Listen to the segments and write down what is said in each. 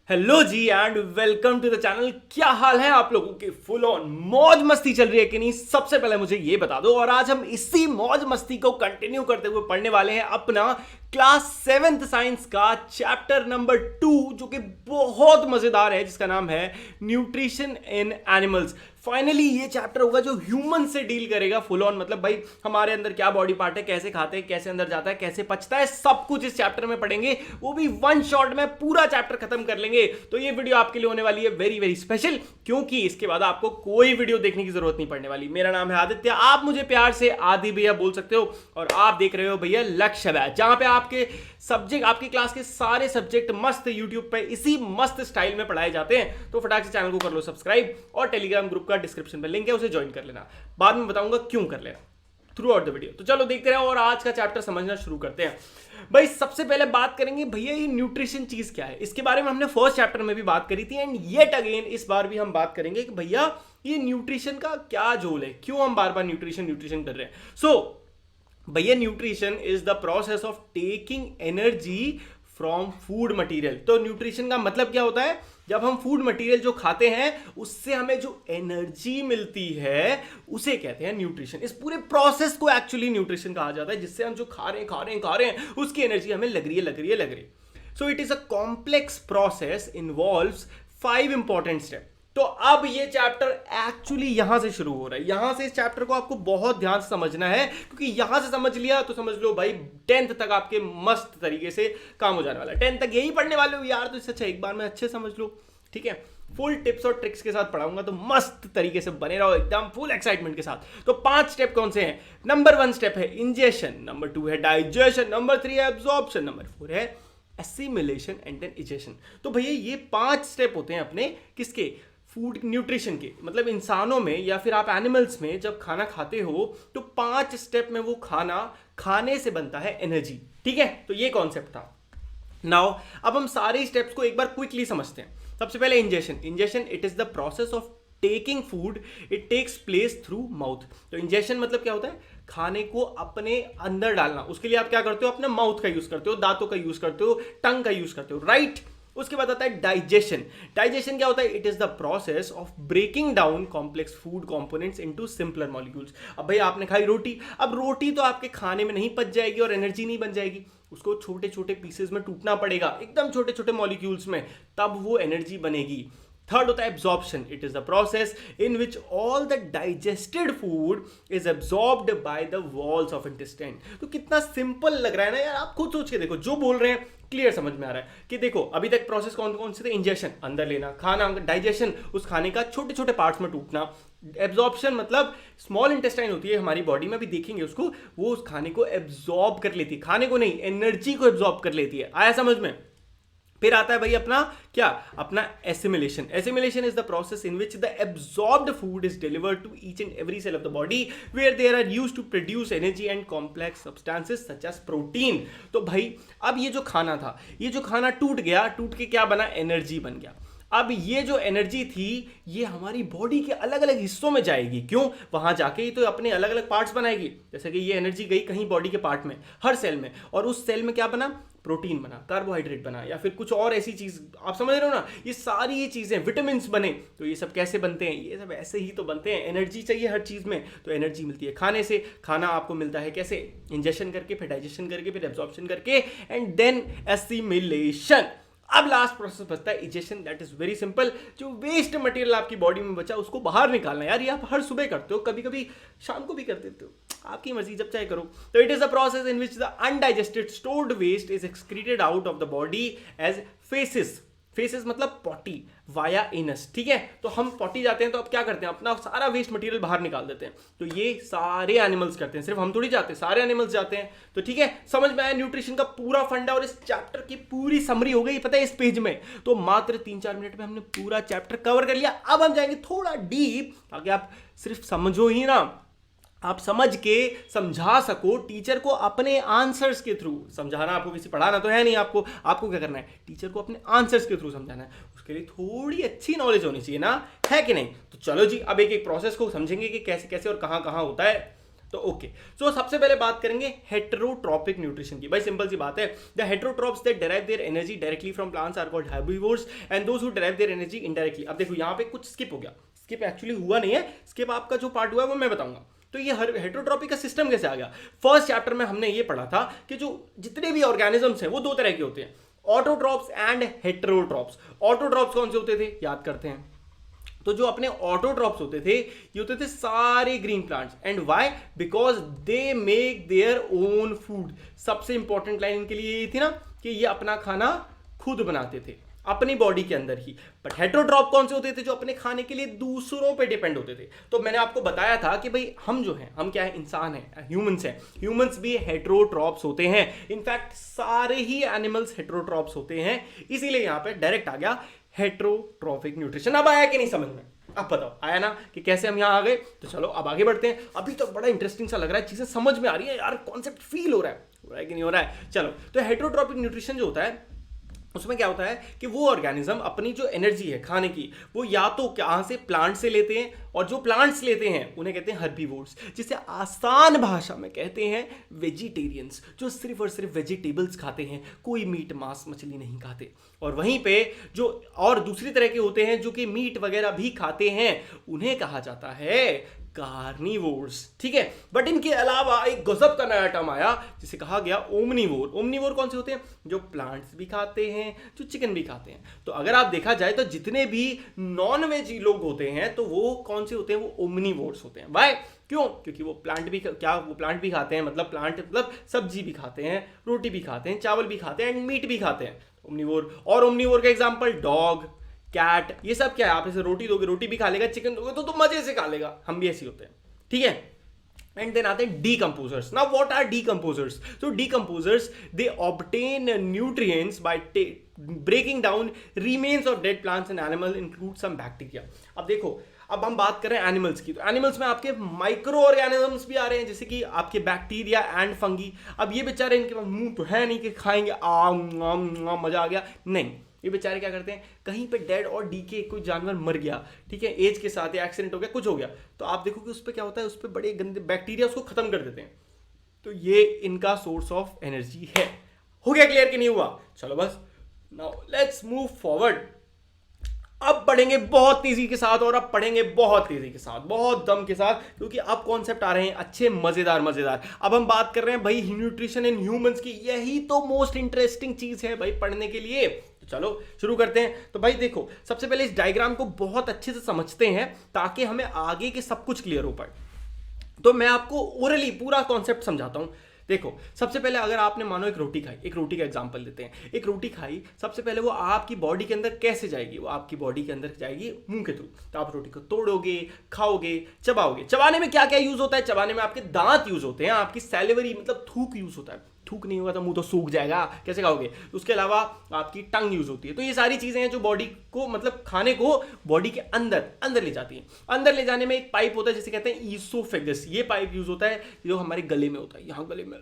Hello जी and welcome to the channel. क्या हाल है आप लोगों के? फुल ऑन मौज मस्ती चल रही है कि नहीं? सबसे पहले मुझे ये बता दो। और आज हम इसी मौज मस्ती को कंटिन्यू करते हुए पढ़ने वाले हैं अपना क्लास 7th साइंस का चैप्टर नंबर 2, जो कि बहुत मजेदार है, जिसका नाम है न्यूट्रिशन इन एनिमल्स। फाइनली ये चैप्टर होगा जो ह्यूमन से डील करेगा फुल ऑन। मतलब भाई हमारे अंदर क्या बॉडी पार्ट है, कैसे खाते हैं, कैसे अंदर जाता है, कैसे पचता है, सब कुछ इस चैप्टर में पढ़ेंगे। वो भी वन शॉट में पूरा चैप्टर खत्म कर लेंगे। तो ये वीडियो आपके लिए होने वाली है वेरी वेरी स्पेशल, क्योंकि इसके बाद आपको कोई वीडियो देखने की जरूरत नहीं पड़ने वाली। मेरा नाम है आदित्य, आप मुझे प्यार से आदि भैया बोल सकते हो। और आप देख रहे हो भैया लक्ष्य बैच, जहां पे आपके सब्जेक्ट, आपकी क्लास के सारे सब्जेक्ट मस्त यूट्यूब पे इसी मस्त स्टाइल में पढ़ाए जाते हैं। तो फटाक से चैनल को कर लो सब्सक्राइब, और टेलीग्राम ग्रुप का डिस्क्रिप्शन में लिंक है, उसे ज्वाइन कर लेना। बाद में बताऊंगा क्यों कर लेना थ्रू आउट द वीडियो। तो चलो देखते रहो और आज का चैप्टर समझना शुरू करते हैं। भाई सबसे पहले बात करेंगे भैया ये न्यूट्रिशन चीज क्या है। इसके बारे में हमने फर्स्ट चैप्टर में भी बात करी थी, एंड येट अगेन इस बार भी हम बात करेंगे कि भैया ये न्यूट्रिशन का क्या जोल है, क्यों हम बार बार न्यूट्रिशन न्यूट्रिशन कर रहे हैं। सो भैया nutrition is the process of taking energy from food material. तो न्यूट्रिशन का मतलब क्या होता है? जब हम फूड मटेरियल जो खाते हैं उससे हमें जो एनर्जी मिलती है उसे कहते हैं न्यूट्रिशन। इस पूरे प्रोसेस को एक्चुअली न्यूट्रिशन कहा जाता है, जिससे हम जो खा रहे हैं उसकी एनर्जी हमें लग रही है। सो it is a complex process, involves 5 important step. तो अब ये चैप्टर एक्चुअली यहां से शुरू हो रहा है। यहां से इस चैप्टर को आपको बहुत ध्यान से समझना है, क्योंकि यहां से समझ लिया तो समझ लो भाई 10th तक आपके मस्त तरीके से काम हो जाने वाला है। 10th तक यही पढ़ने वाले हो यार, तो इससे अच्छा एक बार में अच्छे समझ लो, ठीक है। फुल टिप्स और ट्रिक्स के साथ पढ़ाऊंगा, तो मस्त तरीके से बने रहो एकदम फुल एक्साइटमेंट के साथ। तो 5 स्टेप कौन से हैं? नंबर 1 स्टेप है इंजेशन, नंबर 2 है डाइजेशन, नंबर 3 है एब्जॉर्प्शन, नंबर 4 है एसिमिलेशन एंड देन इजेशन। तो भैया ये 5 स्टेप होते हैं अपने किसके? फूड न्यूट्रिशन के। मतलब इंसानों में या फिर आप एनिमल्स में जब खाना खाते हो तो 5 स्टेप में वो खाना खाने से बनता है एनर्जी, ठीक है। तो ये कॉन्सेप्ट था। नाउ अब हम सारे स्टेप्स को एक बार क्विकली समझते हैं। सबसे पहले ingestion. Ingestion it is the process of taking food, it takes place through mouth. तो इंजेशन मतलब क्या होता है? खाने को अपने अंदर डालना। उसके लिए आप क्या करते हो? अपने माउथ का यूज करते हो, दांतों का यूज करते हो, टंग का यूज करते हो, राइट। उसके बाद आता है डाइजेशन। डाइजेशन क्या होता है? It is the process of breaking down complex food components into simpler molecules. अब भाई आपने खाई रोटी, अब रोटी तो आपके खाने में नहीं पच जाएगी और एनर्जी नहीं बन जाएगी, उसको छोटे छोटे पीसेस में टूटना पड़ेगा, एकदम छोटे छोटे मॉलिक्यूल्स में, तब वो एनर्जी बनेगी। थर्ड होता है absorption. It is the process in which all the digested food is absorbed by the walls of intestine. तो कितना सिंपल लग रहा है ना यार, आप खुद सोच के देखो, जो बोल रहे हैं क्लियर समझ में आ रहा है कि देखो अभी तक प्रोसेस कौन कौन से थे? इंजेक्शन अंदर लेना खाना, डाइजेशन उस खाने का छोटे छोटे पार्ट्स में टूटना, एब्जॉर्प्शन मतलब स्मॉल इंटेस्टाइन होती है हमारी बॉडी में, भी देखेंगे उसको, वो उस खाने को एब्जॉर्ब कर लेती है, खाने को नहीं एनर्जी को एब्जॉर्ब कर लेती है। आया समझ में? फिर आता है भाई अपना क्या? अपना assimilation. Assimilation is the process in which the absorbed food is delivered to each and every cell of the body where there are used to produce energy and complex substances such as protein. तो भाई अब ये जो खाना था, ये जो खाना टूट गया, टूट के क्या बना? एनर्जी बन गया। अब ये जो एनर्जी थी ये हमारी बॉडी के अलग अलग हिस्सों में जाएगी। क्यों? वहां जाके ही तो अपने अलग अलग पार्ट्स बनाएगी। जैसे कि ये एनर्जी गई कहीं बॉडी के पार्ट में, हर सेल में, और उस सेल में क्या बना? प्रोटीन बना, कार्बोहाइड्रेट बना, या फिर कुछ और ऐसी चीज, आप समझ रहे हो ना। ये सारी ये चीजें, विटामिन बने, तो ये सब कैसे बनते हैं? ये सब ऐसे ही तो बनते हैं। एनर्जी चाहिए हर चीज में, तो एनर्जी मिलती है खाने से। खाना आपको मिलता है कैसे? इंजेशन करके, फिर डाइजेशन करके, फिर एब्जॉर्प्शन करके, एंड देन एसिमिलेशन। अब लास्ट प्रोसेस बचता है egestion. That is very simple. जो वेस्ट मटेरियल आपकी बॉडी में बचा उसको बाहर निकालना। यार ये आप हर सुबह करते हो, कभी कभी शाम को भी कर देते हो, आपकी मर्जी, जब चाहे करो। तो it is a process in which the undigested stored waste is excreted out of the body as faeces. Faeces मतलब पॉटी वाया एनस, ठीक है। तो हम पॉटी जाते हैं तो अब क्या करते हैं? अपना सारा वेस्ट मटेरियल बाहर निकाल देते हैं। तो ये सारे एनिमल्स करते हैं, सिर्फ हम थोड़ी जाते हैं, सारे एनिमल्स जाते हैं। तो ठीक है, समझ में आया न्यूट्रिशन का पूरा फंडा, और इस चैप्टर की पूरी समरी हो गई पता है इस पेज में। तो मात्र 3-4 मिनट में हमने पूरा चैप्टर कवर कर लिया। अब हम जाएंगे थोड़ा डीप, ताकि आप सिर्फ समझो ही ना, आप समझ के समझा सको टीचर को अपने आंसर्स के थ्रू। समझाना आपको किसी पढ़ाना तो है नहीं, आपको क्या करना है? टीचर को अपने आंसर्स के थ्रू समझाना है। उसके लिए थोड़ी अच्छी नॉलेज होनी चाहिए ना, है कि नहीं? तो चलो जी अब एक एक प्रोसेस को समझेंगे कि कैसे कैसे और कहां कहां होता है। तो ओके, सो सबसे पहले बात करेंगे हेटेरोट्रॉपिक न्यूट्रिशन की। भाई सिंपल सी बात है, the heterotrophs that derive their energy directly from plants are called herbivores and those who derive their energy indirectly. अब देखो यहाँ पे कुछ स्किप हो गया, स्किप एक्चुअली हुआ नहीं है, स्किप आपका जो पार्ट हुआ है वो मैं बताऊंगा। तो ये हेटेरोट्रॉपी का सिस्टम कैसे आ गया? फर्स्ट चैप्टर में हमने ये पढ़ा था कि जो जितने भी ऑर्गेनिजम्स हैं वो दो तरह के होते हैं, ऑटोट्रॉप्स एंड हेटेरोट्रॉप्स। ऑटोट्रॉप्स कौन से होते थे, याद करते हैं। तो जो अपने ऑटोट्रॉप्स होते थे ये होते थे सारे green plants. And why? Because they make their own food. सबसे इंपॉर्टेंट लाइन इनके लिए ये थी ना कि ये अपना खाना खुद बनाते थे अपनी बॉडी के अंदर ही। बट हेटेरोट्रॉप कौन से होते थे? जो अपने खाने के लिए दूसरों पे डिपेंड होते थे। तो मैंने आपको बताया था कि भाई हम जो हैं, हम क्या है, इंसान हैं, ह्यूमंस हैं। ह्यूमंस भी हेटेरोट्रॉप्स होते हैं। इनफैक्ट सारे ही एनिमल्स हेटेरोट्रॉप्स होते हैं। इसीलिए यहां पे डायरेक्ट आ गया हेटेरोट्रॉपिक न्यूट्रिशन। अब आया कि नहीं समझ में? अब बताओ आया ना कि कैसे हम यहां आ गए? तो चलो अब आगे बढ़ते हैं। अभी तो बड़ा इंटरेस्टिंग सा लग रहा है, चीजें समझ में आ रही है यार, कॉन्सेप्ट फील हो रहा है कि नहीं हो रहा है? चलो, तो हेटेरोट्रॉपिक न्यूट्रिशन जो होता है उसमें क्या होता है कि वो ऑर्गेनिज्म अपनी जो एनर्जी है खाने की वो या तो कहां से, प्लांट से लेते हैं, और जो प्लांट्स लेते हैं उन्हें कहते हैं हर्बीवोर्स, जिसे आसान भाषा में कहते हैं वेजिटेरियंस, जो सिर्फ और सिर्फ वेजिटेबल्स खाते हैं, कोई मीट मांस मछली नहीं खाते। और वहीं पे जो और दूसरी तरह के होते हैं जो कि मीट वगैरह भी खाते हैं, उन्हें कहा जाता है कार्निवोर्स। ठीक है, बट इनके अलावा एक गजब का नया टर्म आया जिसे कहा गया ओमनीवोर। ओमनीवोर कौन से होते हैं? जो प्लांट्स भी खाते हैं, जो चिकन भी खाते हैं। तो अगर आप देखा जाए तो जितने भी नॉन वेज लोग होते हैं तो वो कौन से होते हैं? वो ओमनीवोर्स होते हैं। वाई? क्यों? क्योंकि वो प्लांट भी वो प्लांट भी खाते हैं, मतलब सब्जी भी खाते हैं, रोटी भी खाते हैं, चावल भी खाते हैं एंड मीट भी खाते हैं। ओमनीवोर। और ओमनीवोर का एग्जांपल डॉग, कैट, ये सब क्या है? आप इसे रोटी दोगे रोटी भी खा लेगा, चिकन दोगे तो मजे से खा लेगा। हम भी ऐसे होते हैं। ठीक है, एंड देन आते हैं decomposers. Now what are decomposers? तो decomposers they obtain nutrients by breaking down remains of dead plants and animal include some bacteria. अब देखो, अब हम बात करें एनिमल्स की, तो एनिमल्स में आपके माइक्रो ऑर्गेनिजम्स भी आ रहे हैं, जैसे कि आपके बैक्टीरिया एंड फंगी। अब ये बेचारे, इनके पास मुंह तो है नहीं कि खाएंगे मजा आ गया, नहीं। ये बेचारे क्या करते हैं, कहीं पे डेड और डीके कोई जानवर मर गया, ठीक है, एज के साथ या एक्सीडेंट हो गया, कुछ हो गया, तो आप देखो कि उस पर क्या होता है, उस पर बड़े गंदे बैक्टीरिया उसको खत्म कर देते हैं। तो ये इनका सोर्स ऑफ एनर्जी है। हो गया क्लियर कि नहीं हुआ? चलो बस, नाउ लेट्स मूव फॉरवर्ड। अब पढ़ेंगे बहुत तेजी के साथ, और अब पढ़ेंगे बहुत तेजी के साथ, बहुत दम के साथ, क्योंकि अब कॉन्सेप्ट आ रहे हैं अच्छे, मजेदार। अब हम बात कर रहे हैं भाई न्यूट्रिशन इन ह्यूमंस की। यही तो मोस्ट इंटरेस्टिंग चीज है भाई पढ़ने के लिए। तो चलो शुरू करते हैं। तो भाई देखो, सबसे पहले इस डायग्राम को बहुत अच्छे से समझते हैं ताकि हमें आगे के सब कुछ क्लियर हो पाए। तो मैं आपको ओरली पूरा कॉन्सेप्ट समझाता हूं। देखो, सबसे पहले अगर आपने मानो एक रोटी खाई, एक रोटी का एग्जांपल लेते हैं। एक रोटी खाई, सबसे पहले वो आपकी बॉडी के अंदर कैसे जाएगी? वो आपकी बॉडी के अंदर जाएगी मुंह के थ्रू। तो आप रोटी को तोड़ोगे, खाओगे, चबाओगे। चबाने में क्या क्या यूज होता है? चबाने में आपके दांत यूज होते हैं, आपकी सैलिवरी मतलब थूक यूज होता है। थूक नहीं होगा तो मुंह तो सूख जाएगा, कैसे खाओगे? उसके अलावा आपकी टंग यूज होती है। तो ये सारी चीजें हैं जो बॉडी को, मतलब खाने को बॉडी के अंदर ले जाती हैं। अंदर ले जाने में एक पाइप होता है जिसे कहते हैं ईसोफेगस। ये पाइप यूज होता है जो हमारे गले में होता है, यहाँ गले में।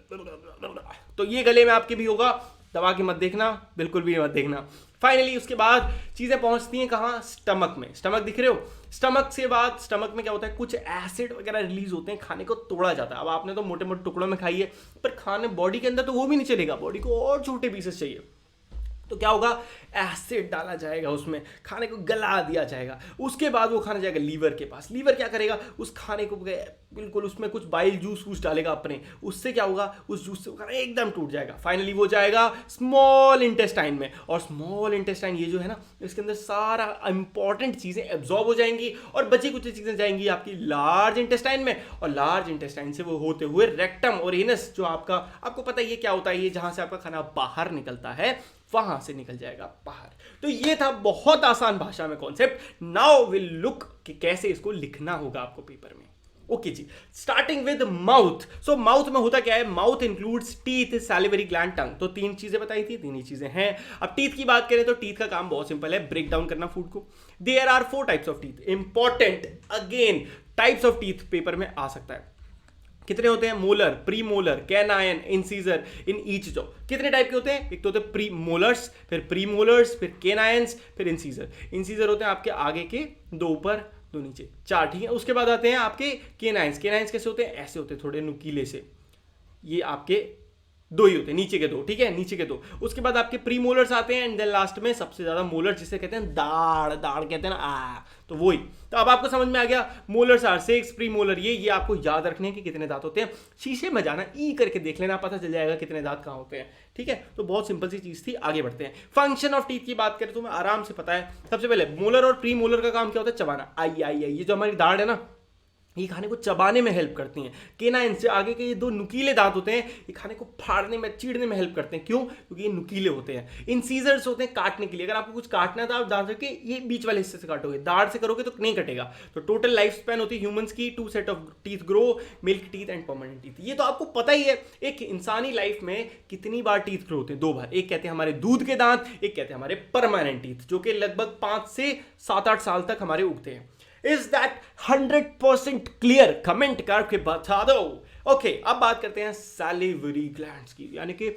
तो ये गले में आपके भी होगा, दबा के मत देखना, बिल्कुल भी मत देखना। फाइनली उसके बाद चीजें पहुंचती हैं कहाँ? स्टमक में। स्टमक दिख रहे हो? स्टमक से बाद स्टमक में क्या होता है, कुछ एसिड वगैरह रिलीज होते हैं, खाने को तोड़ा जाता है। अब आपने तो मोटे मोटे टुकड़ों में खाई है, पर खाने बॉडी के अंदर तो वो भी नहीं चलेगा, बॉडी को और छोटे पीसेस चाहिए। तो क्या होगा, एसिड डाला जाएगा उसमें, खाने को गला दिया जाएगा। उसके बाद वो खाना जाएगा लीवर के पास। लीवर क्या करेगा, उस खाने को बिल्कुल उसमें कुछ बाइल जूस वूस डालेगा अपने, उससे क्या होगा, उस जूस से वो खाना एकदम टूट जाएगा। फाइनली वो जाएगा स्मॉल इंटेस्टाइन में, और स्मॉल इंटेस्टाइन ये जो है ना, इसके अंदर सारा इंपॉर्टेंट चीजें एब्जॉर्ब हो जाएंगी, और बची कुछ चीजें जाएंगी आपकी लार्ज इंटेस्टाइन में, और लार्ज इंटेस्टाइन से वो होते हुए रेक्टम और एनस, जो आपको पता है ये क्या होता है, ये जहां से आपका खाना बाहर निकलता है वहां से निकल जाएगा बाहर। तो ये था बहुत आसान भाषा में कॉन्सेप्ट। नाउ विल लुक कि कैसे इसको लिखना होगा आपको पेपर में। ओके जी, starting with mouth. So mouth में होता क्या है, mouth includes teeth, salivary gland, tongue. तो तीन चीजें बताई थी, तीन ही चीजें हैं। अब टीथ की बात करें तो टीथ का काम बहुत सिंपल है, ब्रेक डाउन करना फूड को। There are 4 types of teeth. Important, again types of teeth paper में आ सकता है। कितने होते हैं? Molar, premolar, canine, incisor, in each jaw. कितने टाइप के होते हैं? एक तो होते हैं प्री मोलर्स, फिर प्री मोलर्स, फिर कैनाइन्स, फिर इंसीजर। इंसीजर होते हैं आपके आगे के 2 ऊपर दो नीचे, चार, ठीक है। उसके बाद आते हैं आपके केनाइंस। केनाइंस कैसे होते हैं? ऐसे होते हैं, थोड़े नुकीले से। ये आपके दो ही होते हैं, नीचे के दो, ठीक है, नीचे के दो। उसके बाद आपके प्री मोलर्स आते हैं एंड देन लास्ट में सबसे ज्यादा मोलर, जिसे कहते हैं दाढ़, दाढ़ कहते हैं ना, तो वही। तो अब आपको समझ में आ गया, मोलर्स आर 6, प्री मोलर ये आपको याद रखने हैं कि कितने दांत होते हैं। शीशे में जाना, ई करके देख लेना, पता चल जाएगा कितने दांत कहाँ होते हैं, ठीक है। तो बहुत सिंपल सी चीज थी। आगे बढ़ते हैं। फंक्शन ऑफ टीथ की बात करें तो तुम्हें आराम से पता है। सबसे पहले मोलर और प्री मोलर का काम क्या होता है? चबाना। आई आई आई, ये जो हमारी दाढ़ है ना, ये खाने को चबाने में हेल्प करती हैं। केनाइन से आगे के ये दो नुकीले दांत होते हैं, ये खाने को फाड़ने में, चीड़ने में हेल्प करते हैं। क्यों? क्योंकि ये नुकीले होते हैं। इंसीजर्स होते हैं काटने के लिए। अगर आपको कुछ काटना है तो आप दांत के ये बीच वाले हिस्से से काटोगे, दाढ़ से करोगे तो नहीं कटेगा। तो टोटल लाइफ स्पैन होती है ह्यूमंस की 2 set of teeth, grow, milk teeth and permanent teeth. ये तो आपको पता ही है। एक इंसानी लाइफ में कितनी बार टीथ ग्रो होते हैं? 2 बार। एक कहते हैं हमारे दूध के दांत, एक कहते हैं हमारे परमानेंट टीथ, जो कि लगभग 5 से 7-8 साल तक हमारे उगते हैं। Is that 100% clear? कमेंट करके बता दो। ओके, अब बात करते हैं सैलिवरी ग्लैंड्स की, यानी कि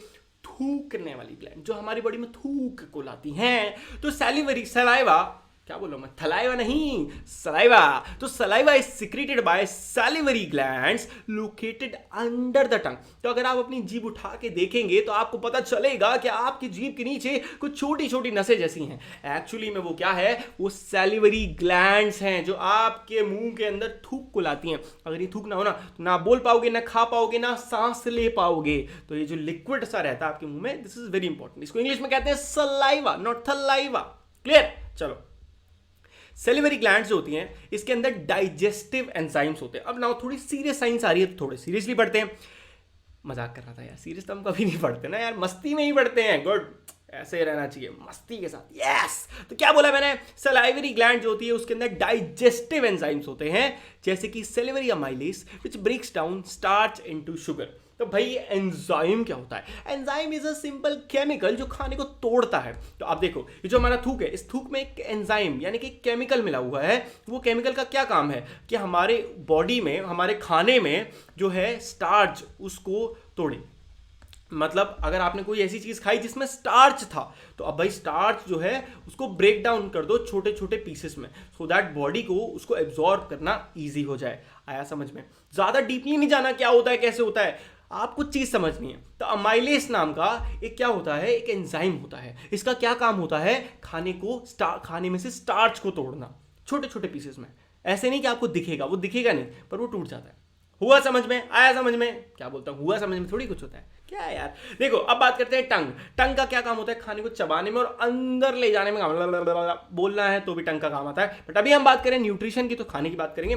थूकने वाली ग्लैंड, जो हमारी बॉडी में थूक को लाती हैं। तो सैलिवरी, सलाइवा, क्या बोलो मैं, थलाइवा नहीं, सलाइवा। तो saliva is secreted by salivary glands located under the tongue. तो अगर आप अपनी जीभ उठा के देखेंगे तो आपको पता चलेगा कि आपकी जीभ के नीचे कुछ छोटी छोटी नसें जैसी हैं। एक्चुअली में वो क्या है? वो सैलिवरी ग्लैंड्स हैं, जो आपके मुंह के अंदर थूक को लाती हैं। अगर ये थूक ना हो ना, तो ना बोल पाओगे, ना खा पाओगे, ना सांस ले पाओगे। तो ये जो लिक्विड सा रहता है आपके मुंह में, दिस इज वेरी इंपॉर्टेंट। इसको इंग्लिश में कहते हैं सलाइवा, नॉट थलाइवा। क्लियर? चलो, सेलिवरी ग्लैंड्स जो होती हैं, इसके अंदर डाइजेस्टिव एंजाइम्स होते हैं। अब ना थोड़ी सीरियस साइंस आ रही है तो थोड़े सीरियसली पढ़ते हैं। मजाक कर रहा था यार, सीरियस तो हम कभी नहीं पढ़ते ना यार, मस्ती में ही पढ़ते हैं। गुड, ऐसे ही रहना चाहिए, मस्ती के साथ। यस, तो क्या बोला मैंने? सलाइवरी ग्लैंड जो होती है उसके अंदर डाइजेस्टिव एंजाइम्स होते हैं, जैसे कि salivary amylase which breaks down starch into sugar. तो भाई एंजाइम क्या होता है? Enzyme is a simple chemical जो खाने को तोड़ता है। तो आप देखो, ये जो हमारा थूक है, इस थूक में एक एंजाइम यानी कि केमिकल मिला हुआ है। वो केमिकल का क्या काम है कि हमारे बॉडी में, हमारे खाने में जो है स्टार्च, उसको तोड़े। मतलब अगर आपने कोई ऐसी चीज खाई जिसमें स्टार्च था, तो अब भाई स्टार्च जो है उसको ब्रेक डाउन कर दो छोटे छोटे पीसेस में, सो दैट बॉडी को उसको एब्जॉर्ब करना इजी हो जाए। आया समझ में? ज्यादा डीपली नहीं जाना क्या होता है, कैसे होता है, आपको चीज समझनी है। तो अमाइलेस नाम का एक क्या होता है, एक एंजाइम होता है। इसका क्या काम होता है? खाने में से स्टार्च को तोड़ना छोटे छोटे पीसेस में। ऐसे नहीं कि आपको दिखेगा, वो दिखेगा नहीं, पर वो टूट जाता है। हुआ समझ में? आया समझ में? क्या बोलता हूँ, हुआ समझ में थोड़ी कुछ होता है क्या है यार। देखो, अब बात करते हैं टंग। टंग का क्या काम होता है? खाने को चबाने में और अंदर ले जाने में काम। बोलना है तो भी टंग का काम आता है, बट अभी हम बात करें न्यूट्रिशन की, तो खाने की बात करेंगे।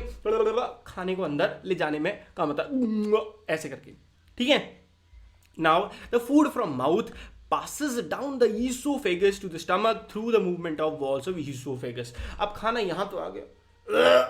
खाने को अंदर ले जाने में काम होता है, ऐसे करके, ठीक है। Now the food from mouth passes down the esophagus to the stomach through the movement of walls of esophagus। अब खाना यहां तो आ गया,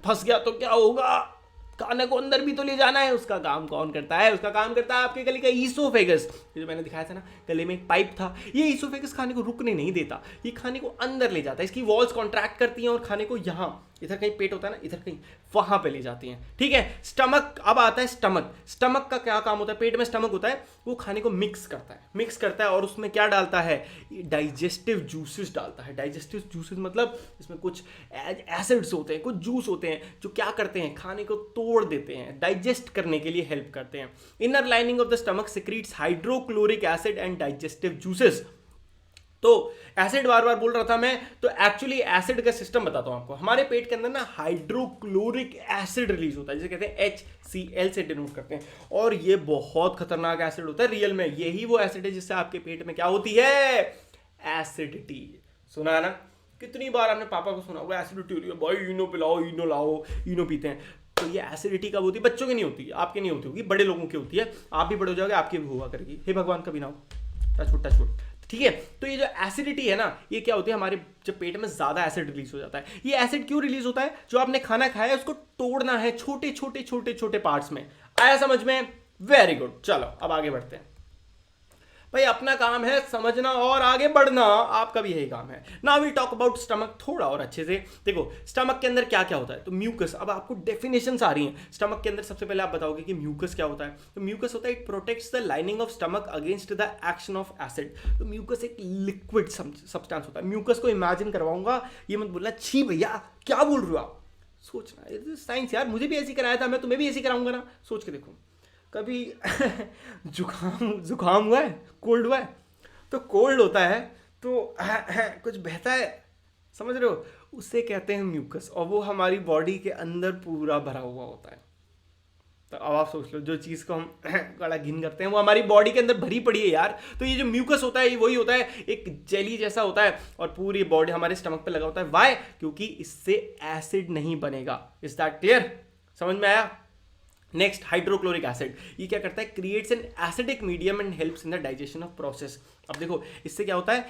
फंस गया तो क्या होगा? खाने को अंदर भी तो ले जाना है। उसका काम कौन करता है? उसका काम करता है आपके गले का ईसोफेगस। ये जो मैंने दिखाया था ना, गले में एक पाइप था, ये ईसोफेगस खाने को रुकने नहीं देता, ये खाने को अंदर ले जाता है। इसकी वॉल्स कॉन्ट्रैक्ट करती हैं और खाने को यहाँ, इधर कहीं पेट होता है ना, इधर कहीं, वहां पे ले जाती हैं, ठीक है। स्टमक, अब आता है स्टमक। स्टमक का क्या काम होता है? पेट में स्टमक होता है, वो खाने को मिक्स करता है और उसमें क्या डालता है? डाइजेस्टिव जूसेस डालता है। डाइजेस्टिव जूसेस मतलब इसमें कुछ एसिड्स होते हैं, कुछ जूस होते हैं, जो क्या करते हैं? खाने को तोड़ देते हैं, डाइजेस्ट करने के लिए हेल्प करते हैं। Inner lining of the stomach secretes hydrochloric acid and digestive juices. तो एसिड बार बार बोल रहा था मैं, तो एक्चुअली एसिड का सिस्टम बताता हूं आपको। हमारे पेट के अंदर ना हाइड्रोक्लोरिक एसिड रिलीज होता है, जिसे कहते हैं HCl से डिनोट करते हैं, और ये बहुत खतरनाक एसिड होता है रियल में। यही वो एसिड है जिससे आपके पेट में क्या होती है? एसिडिटी। सुना है ना? कितनी बार आपने पापा को सुना होगा, एसिडिटी हो रही है भाई, इनो पिलाओ, इनो लाओ, इनो पीते हैं। तो ये एसिडिटी कब होती है? बच्चों की नहीं होती, आपके नहीं होती होगी, बड़े लोगों की होती है। आप भी बड़े हो जाओगे, आपकी भी हुआ करेगी। हे भगवान, कभी ना हो, टच वुड, ठीक है। तो ये जो एसिडिटी है ना, ये क्या होती है? हमारे जब पेट में ज्यादा एसिड रिलीज हो जाता है। ये एसिड क्यों रिलीज होता है? जो आपने खाना खाया है उसको तोड़ना है छोटे छोटे छोटे छोटे पार्ट्स में। आया समझ में? Very good. चलो अब आगे बढ़ते हैं। भाई अपना काम है समझना और आगे बढ़ना, आपका भी यही काम है। Now will talk about stomach थोड़ा और अच्छे से। देखो स्टमक के अंदर क्या क्या होता है, तो म्यूकस, अब आपको डेफिनेशंस आ रही हैं। स्टमक के अंदर सबसे पहले आप बताओगे कि म्यूकस क्या होता है। तो म्यूकस होता है it protects the lining of stomach against the action of acid. तो म्यूकस एक लिक्विड सब्सटेंस होता है। म्यूकस को इमेजिन करवाऊंगा, ये मत बोलना छी भैया क्या बोल रहे हो आप, सोचना साइंस यार, मुझे भी ऐसे कराया था, मैं तुम्हें भी ऐसे कराऊंगा ना, सोच के देखो। कभी जुकाम हुआ है, कोल्ड हुआ है, तो कोल्ड होता है तो कुछ बहता है, समझ रहे हो, उसे कहते हैं म्यूकस, और वो हमारी बॉडी के अंदर पूरा भरा हुआ होता है। तो अब आप सोच लो, जो चीज़ को हम बड़ा घिन करते हैं वो हमारी बॉडी के अंदर भरी पड़ी है यार। तो ये जो म्यूकस होता है ये वही होता है, एक जेली जैसा होता है और पूरी बॉडी हमारे स्टमक पे लगा होता है। वाई? क्योंकि इससे एसिड नहीं बनेगा। Is that clear? समझ में आया? Next, hydrochloric acid. ये क्या करता है? Creates an acidic medium and helps in the digestion of process. अब देखो इससे क्या होता है,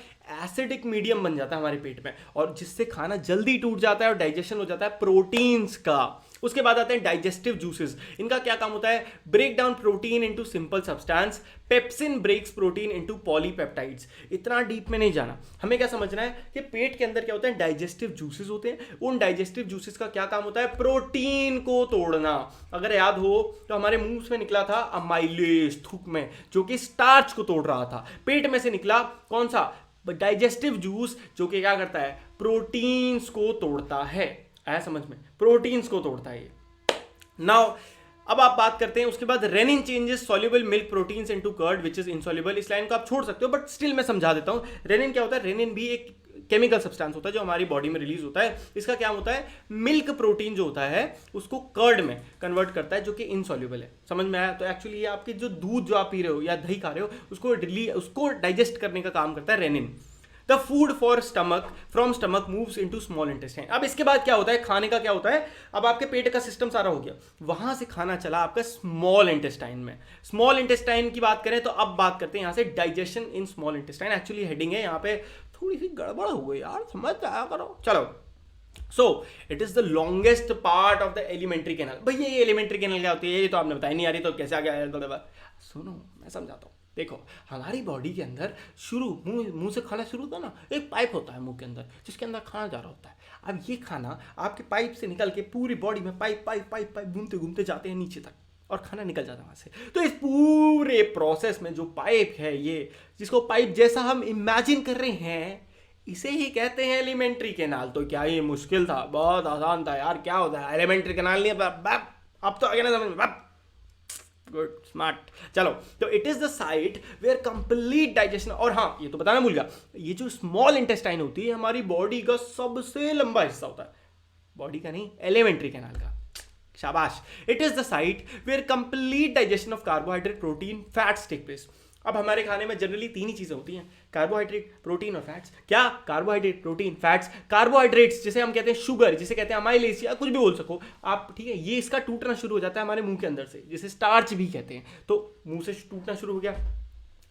एसिडिक मीडियम बन जाता है हमारे पेट में, और जिससे खाना जल्दी टूट जाता है और डाइजेशन हो जाता है प्रोटीन्स का। उसके बाद आते हैं डाइजेस्टिव जूसेस। इनका क्या काम होता है? Break down protein into simple substance. Pepsin breaks protein into polypeptides. इतना डीप में नहीं जाना, हमें क्या समझना है कि पेट के अंदर क्या होता है, डाइजेस्टिव जूसेस होते हैं। उन डाइजेस्टिव जूसेस का क्या काम होता है? प्रोटीन को तोड़ना। अगर याद हो तो हमारे मुंह में निकला था अमाइलेज, थूक में, जो कि स्टार्च को तोड़ रहा था। पेट में से निकला कौन सा? डाइजेस्टिव जूस, जो कि क्या करता है? प्रोटीन्स को तोड़ता है। आया समझ में? प्रोटीन्स को तोड़ता है ये। नाउ अब आप बात करते हैं उसके बाद, rennin changes soluble milk proteins into curd which is insoluble. इस लाइन को आप छोड़ सकते हो बट स्टिल मैं समझा देता हूं। रेनिन क्या होता है? रेनिन भी एक केमिकल सब्सटेंस होता है जो हमारी बॉडी में रिलीज होता है। इसका क्या होता है? मिल्क प्रोटीन जो होता है उसको कर्ड में कन्वर्ट करता है, जो कि इनसॉल्युबल है। समझ में आया? तो एक्चुअली ये आपके जो दूध जो आप पी रहे हो या दही खा रहे हो उसको डाइजेस्ट करने का काम करता है rennin. The food for stomach from stomach moves into small intestine. अब इसके बाद क्या होता है? खाने का क्या होता है? अब आपके पेट का सिस्टम सारा हो गया, वहां से खाना चला आपका स्मॉल इंटेस्टाइन में। स्मॉल इंटेस्टाइन की बात करें तो अब बात करते हैं यहां से digestion in small intestine. Actually heading है यहाँ पे थोड़ी सी गड़बड़ हो गई यार, समझ आया करो। चलो, so it is the longest part of the alimentary canal. भैया ये एलिमेंट्री कैनल क्या होती है ये तो आपने बताया नहीं, आ रही तो कैसे आ गया? सुनो मैं समझाता हूँ। देखो हमारी बॉडी के अंदर मुंह से खाना शुरू होता है ना, एक पाइप होता है मुंह के अंदर जिसके अंदर खाना जा रहा होता है। अब ये खाना आपके पाइप से निकल के पूरी बॉडी में पाइप पाइप पाइप पाइप घूमते घूमते जाते हैं नीचे तक और खाना निकल जाता है वहां से। तो इस पूरे प्रोसेस में जो पाइप है, ये जिसको पाइप जैसा हम इमेजिन कर रहे हैं, इसे ही कहते हैं एलिमेंट्री कैनाल। तो क्या ये मुश्किल था? बहुत आसान था यार। क्या होता है? एलिमेंट्री कैनाल नहीं, अब तो आगे ना समझ में। Good, smart. चलो, तो it is the site where complete digestion. और हाँ, ये तो बताना भूल गया, ये जो स्मॉल इंटेस्टाइन होती है हमारी बॉडी का सबसे लंबा हिस्सा होता है। बॉडी का नहीं, एलिमेंट्री कैनाल का। शाबाश। It is the site where complete digestion of carbohydrate, protein, fats take place. अब हमारे खाने में जनरली तीन ही चीजें होती हैं, कार्बोहाइड्रेट, प्रोटीन और फैट्स। क्या? Carbohydrate, protein, fats. कार्बोहाइड्रेट्स जिसे हम कहते हैं शुगर, जिसे कहते हैं अमाइलेज, या कुछ भी बोल सको आप, ठीक है, ये इसका टूटना शुरू हो जाता है हमारे मुंह के अंदर से, जिसे स्टार्च भी कहते हैं। तो मुंह से टूटना शुरू हो गया।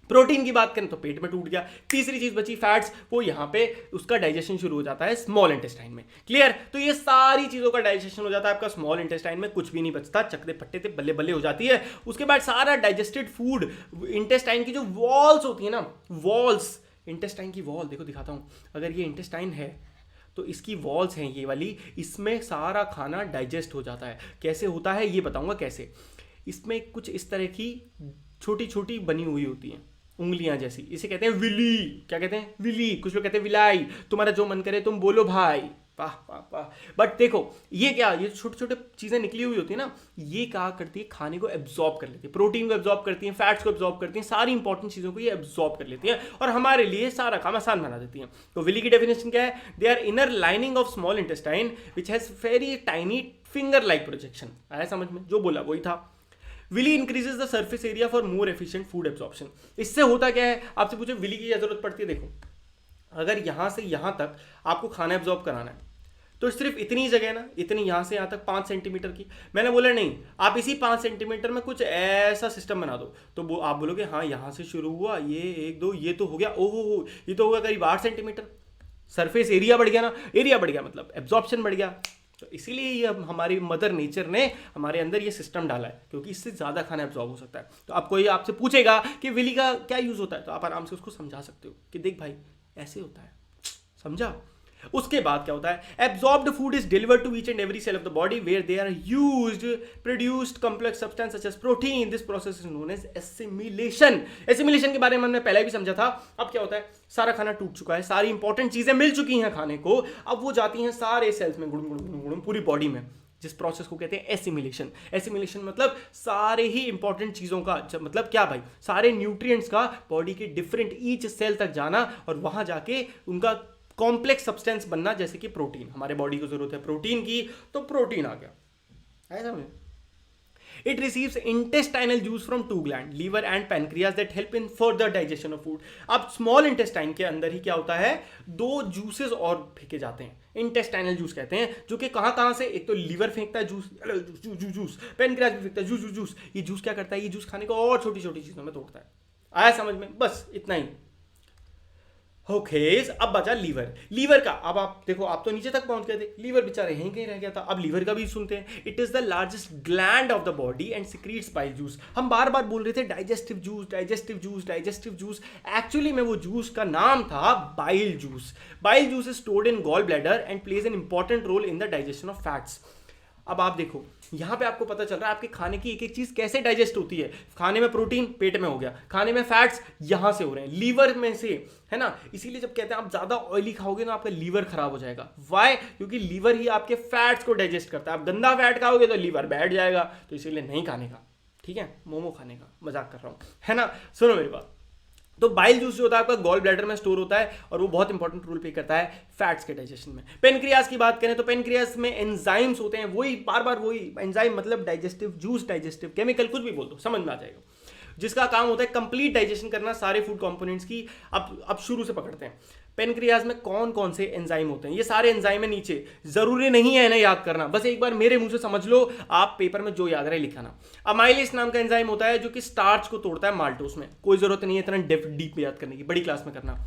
प्रोटीन की बात करें तो पेट में टूट गया। तीसरी चीज बची फैट्स, वो यहाँ पे उसका डाइजेशन शुरू हो जाता है स्मॉल इंटेस्टाइन में। क्लियर? तो ये सारी चीजों का डाइजेशन हो जाता है आपका स्मॉल इंटेस्टाइन में, कुछ भी नहीं बचता, चकते पट्टे ते बल्ले बल्ले हो जाती है। उसके बाद सारा डाइजेस्टेड फूड इंटेस्टाइन की जो वॉल्स होती है ना, वॉल्स, इंटेस्टाइन की वॉल देखो, दिखाता हूँ। अगर ये इंटेस्टाइन है तो इसकी वॉल्स हैं ये वाली, इसमें सारा खाना डाइजेस्ट हो जाता है। कैसे होता है ये बताऊंगा कैसे। इसमें कुछ इस तरह की छोटी छोटी बनी हुई होती हैं, उंगलियां जैसी, इसे कहते हैं विली। क्या कहते हैं? विली। कुछ लोग कहते हैं विलाई। तुम्हारा जो मन करे तुम बोलो भाई। वाह वाह वाह। बट देखो ये क्या, ये छोटे छोटे चीजें निकली हुई होती है ना, ये क्या करती है? खाने को एब्जॉर्ब कर लेती है, प्रोटीन को एब्जॉर्ब करती है, फैट्स को एब्जॉर्ब करती हैं, सारी इंपॉर्टेंट चीजों को ये एब्जॉर्ब कर लेती हैं और हमारे लिए सारा काम आसान बना देती हैं। तो विली की डेफिनेशन क्या है? They are inner lining of small intestine which has very tiny finger like projection. आया समझ में? जो बोला वही था। Villi increases the surface area for more efficient food absorption. इससे होता क्या है? आपसे पूछे विली की क्या जरूरत पड़ती है? देखो अगर यहां से यहां तक आपको खाना एब्जॉर्ब कराना है तो सिर्फ इतनी जगह ना, इतनी यहां से यहां तक 5 सेंटीमीटर की। मैंने बोला नहीं, आप इसी 5 सेंटीमीटर में कुछ ऐसा सिस्टम बना दो तो आप बोलोगे हाँ यहां से शुरू हुआ, ये 1 2 ये तो हो गया, ओहो ये तो होगा करीब 8 सेंटीमीटर। सरफेस एरिया बढ़ गया ना, एरिया बढ़ गया मतलब एब्जॉर्प्शन बढ़ गया। तो इसीलिए ये हमारी मदर नेचर ने हमारे अंदर ये सिस्टम डाला है, क्योंकि इससे ज़्यादा खाना एब्जॉर्ब हो सकता है। तो आप कोई आपसे पूछेगा कि विली का क्या यूज़ होता है, तो आप आराम से उसको समझा सकते हो कि देख भाई ऐसे होता है, समझा। उसके बाद क्या होता है, absorbed food is delivered to each and every cell of the body where they are used produced complex substance such as protein. This process is known as assimilation. Assimilation के बारे में हमने पहले भी समझा था। अब क्या होता है, सारा खाना टूट चुका है, सारी इंपॉर्टेंट चीजें मिल चुकी हैं खाने को, अब वो जाती हैं सारे सेल्स में गुड़ुम गुड़ुम गुड़ुम पूरी बॉडी में, जिस प्रोसेस को कहते हैं एसिमिलेशन। एसिमिलेशन मतलब सारे ही इंपॉर्टेंट चीज़ों का, मतलब क्या भाई, सारे न्यूट्रिएंट्स का बॉडी के डिफरेंट ईच सेल तक जाना और वहां जाके उनका कॉम्प्लेक्स सब्सटेंस बनना, जैसे कि प्रोटीन। हमारे बॉडी को जरूरत है प्रोटीन की, तो प्रोटीन आ गया, ऐसा में। It receives intestinal juice from two glands, liver and pancreas, that help in further digestion of food. अब स्मॉल इंटेस्टाइन के अंदर ही क्या होता है, दो जूसेस और फेंके जाते हैं, इंटेस्टाइनल जूस कहते हैं, जो कि कहां से, एक तो लीवर फेंकता है जूस, जूस, पेनक्रियास भी फेंकता है जूस जूस। ये जूस क्या करता है, ये जूस खाने को और छोटी छोटी चीजों में तोड़ता है। आया समझ में, बस इतना ही। ओके, अब बचा लीवर। लीवर का अब आप देखो, आप तो नीचे तक पहुंच गए थे, लीवर बेचारे यहीं कहीं रह गया था। अब लीवर का भी सुनते हैं। It is the largest gland of the body and secretes bile juice. हम बार बार बोल रहे थे digestive juice, digestive juice, digestive juice. Actually में वो जूस का नाम था bile juice. Bile juice is stored in gall bladder and plays an important role in the digestion of fats. अब आप देखो, यहां पे आपको पता चल रहा है आपके खाने की एक एक चीज कैसे डाइजेस्ट होती है। खाने में प्रोटीन पेट में हो गया, खाने में फैट्स यहां से हो रहे हैं, लीवर में से, है ना। इसीलिए जब कहते हैं आप ज्यादा ऑयली खाओगे ना, आपका लीवर खराब हो जाएगा। वाई? क्योंकि लीवर ही आपके फैट्स को डाइजेस्ट करता है। आप गंदा फैट खाओगे तो लीवर बैठ जाएगा, तो इसीलिए नहीं खाने का, ठीक है, मोमो खाने का, मजाक कर रहा हूं, है ना। सुनो मेरी बात। तो बाइल जूस जो होता है आपका गॉल ब्लैडर में स्टोर होता है और वो बहुत इंपॉर्टेंट रोल प्ले करता है फैट्स के डाइजेशन में। पेनक्रियास की बात करें तो पेनक्रियास में एंजाइम्स होते हैं, वही बार बार वही एंजाइम, मतलब डाइजेस्टिव जूस, डाइजेस्टिव केमिकल, कुछ भी बोल दो, समझ में आ जाएगा, जिसका काम होता है कंप्लीट डाइजेशन करना सारे फूड कंपोनेंट्स की। अब शुरू से पकड़ते हैं, पेनक्रियाज में कौन कौन से एंजाइम होते हैं। ये सारे एंजाइम है नीचे, जरूरी नहीं है इन्हें याद करना, बस एक बार मेरे मुंह से समझ लो, आप पेपर में जो याद रहे लिखाना। अमाइलेज नाम का एंजाइम होता है जो कि स्टार्च को तोड़ता है माल्टोस में, कोई जरूरत नहीं है इतना डीप याद करने की, बड़ी क्लास में करना।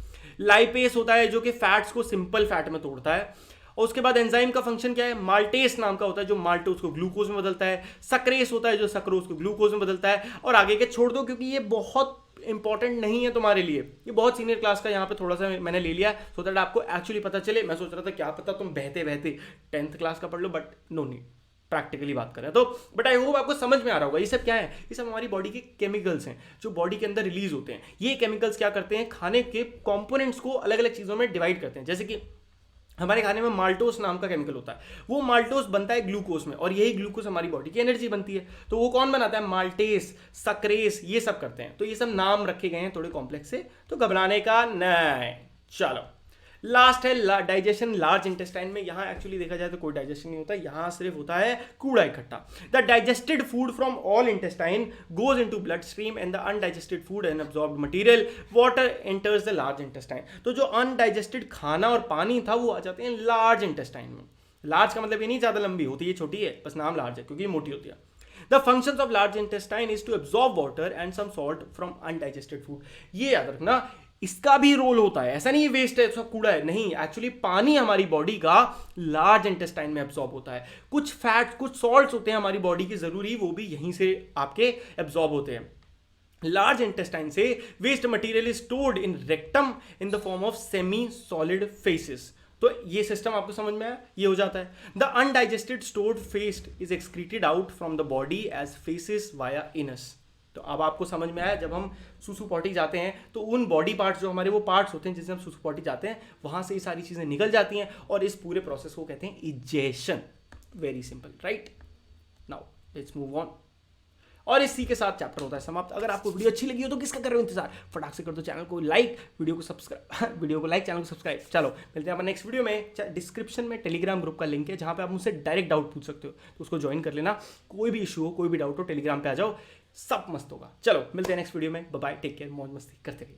लाइपेस होता है जो कि फैट्स को सिंपल फैट में तोड़ता है। और उसके बाद एंजाइम का फंक्शन क्या है, माल्टेस नाम का होता है जो माल्टोस को ग्लूकोज में बदलता है। सक्रेस होता है जो सक्रोज को ग्लूकोज में बदलता है। और आगे के छोड़ दो क्योंकि ये बहुत इंपॉर्टेंट नहीं है तुम्हारे लिए, ये बहुत सीनियर क्लास का यहाँ पे थोड़ा सा मैंने ले लिया सो दैट आपको एक्चुअली पता चले। मैं सोच रहा था क्या पता तुम बहते बहते 10th क्लास का पढ़ लो, बट नो नीड, प्रैक्टिकली बात करें तो। बट आई होप आपको समझ में आ रहा होगा ये सब क्या है। ये सब हमारी बॉडी के केमिकल्स हैं जो बॉडी के अंदर रिलीज होते हैं। ये केमिकल्स क्या करते हैं, खाने के कंपोनेंट्स को अलग अलग चीजों में डिवाइड करते हैं। जैसे कि हमारे खाने में माल्टोस नाम का केमिकल होता है, वो माल्टोस बनता है ग्लूकोज में, और यही ग्लूकोज हमारी बॉडी की एनर्जी बनती है। तो वो कौन बनाता है, माल्टेस, सक्रेस, ये सब करते हैं। तो ये सब नाम रखे गए हैं थोड़े कॉम्प्लेक्स से, तो घबराने का नहीं। चलो लास्ट है डाइजेशन लार्ज इंटेस्टाइन में। यहां एक्चुअली देखा जाए तो कोई डाइजेशन नहीं होता, यहां सिर्फ होता है कूड़ा इकट्ठा। The digested food from all intestine goes into blood stream and the undigested food and absorbed material water enters the large intestine. तो जो अनडाइजेस्टेड खाना और पानी था वो आ जाते हैं लार्ज इंटेस्टाइन में। लार्ज का मतलब ये नहीं ज्यादा लंबी होती है, छोटी है, बस नाम लार्ज है क्योंकि ये मोटी होती है। The functions of large intestine is to absorb water and some salt from undigested food. ये याद रखना, इसका भी रोल होता है, ऐसा नहीं वेस्ट है सब कूड़ा है, नहीं, एक्चुअली पानी हमारी बॉडी का लार्ज इंटेस्टाइन में एब्जॉर्ब होता है। कुछ फैट्स, कुछ सॉल्ट्स होते हैं हमारी बॉडी की जरूरी, वो भी यहीं से आपके एब्जॉर्ब होते हैं। लार्ज इंटेस्टाइन से waste material is stored in rectum in the form of semi solid faeces. तो ये सिस्टम आपको समझ में आया, ये हो जाता है। The undigested stored fest is excreted out from the body as faeces via anus. तो अब आपको समझ में आया, जब हम सुसु पॉटी जाते हैं तो उन बॉडी पार्ट्स जो हमारे वो पार्ट्स होते हैं जिससे हम सुसु पॉटी जाते हैं, वहां से ये सारी चीजें निकल जाती हैं और इस पूरे प्रोसेस को कहते हैं egestion. Very simple, right. Now let's move on. और इसी के साथ चैप्टर होता है समाप्त। अगर आपको वीडियो अच्छी लगी हो तो किसका कर रहे हो इंतजार, फटाक से कर दो चैनल को लाइक, वीडियो को सब्सक्राइब, वीडियो को लाइक, चैनल को सब्सक्राइब। चलो मिलते हैं अपन नेक्स्ट वीडियो में। डिस्क्रिप्शन में टेलीग्राम ग्रुप का लिंक है जहां पे आप मुझसे डायरेक्ट डाउट पूछ सकते हो, तो उसको ज्वाइन कर लेना। कोई भी इशू हो, कोई भी डाउट हो, टेलीग्राम पे आ जाओ, सब मस्त होगा। चलो मिलते हैं नेक्स्ट वीडियो में, बाय बाय, टेक केयर, मौज मस्ती करते रहिए।